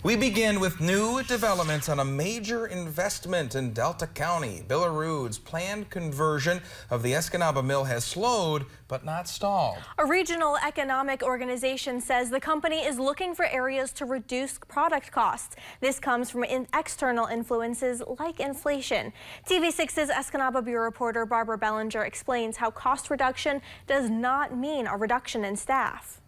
We begin with new developments on a major investment in Delta County. Billerud's planned conversion of the Escanaba Mill has slowed, but not stalled. A regional economic organization says the company is looking for areas to reduce product costs. This comes from external influences like inflation. TV6's Escanaba Bureau reporter Barbara Bellinger explains how cost reduction does not mean a reduction in staff.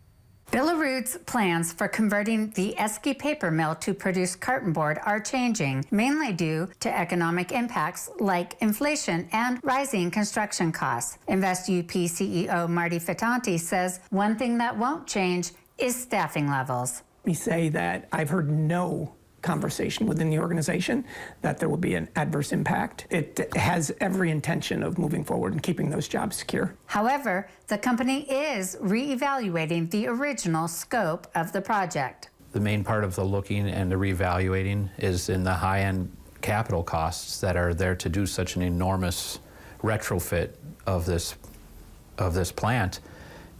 Billerud's plans for converting the Esky paper mill to produce cartonboard are changing, mainly due to economic impacts like inflation and rising construction costs. InvestUP CEO Marty Fitanti says one thing that won't change is staffing levels. We say that I've heard no conversation within the organization that there will be an adverse impact. It has every intention of moving forward and keeping those jobs secure. However, the company is reevaluating the original scope of the project. The main part of the looking and the reevaluating is in the high-end capital costs that are there to do such an enormous retrofit of this plant.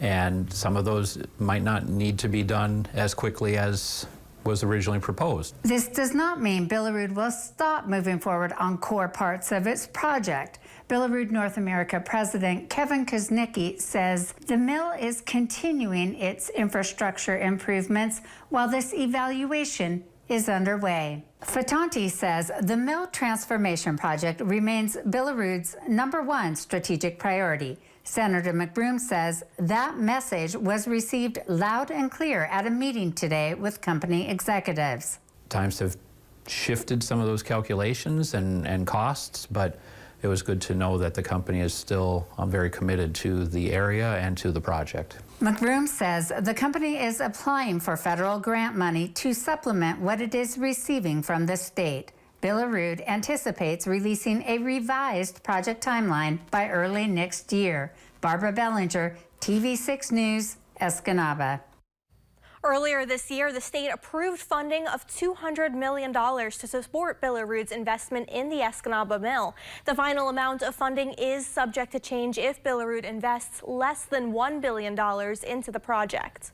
And some of those might not need to be done as quickly as was originally proposed. This does not mean Billerud will stop moving forward on core parts of its project. Billerud North America President Kevin Kuznicki says the mill is continuing its infrastructure improvements while this evaluation is underway. Fitanti says the mill transformation project remains Billerud's #1 strategic priority. Senator McBroom says that message was received loud and clear at a meeting today with company executives. Times have shifted some of those calculations and costs, but it was good to know that the company is still very committed to the area and to the project. McBroom says the company is applying for federal grant money to supplement what it is receiving from the state. Billerud anticipates releasing a revised project timeline by early next year. Barbara Bellinger, TV6 News, Escanaba. Earlier this year, the state approved funding of $200 million to support Billerud's investment in the Escanaba Mill. The final amount of funding is subject to change if Billerud invests less than $1 billion into the project.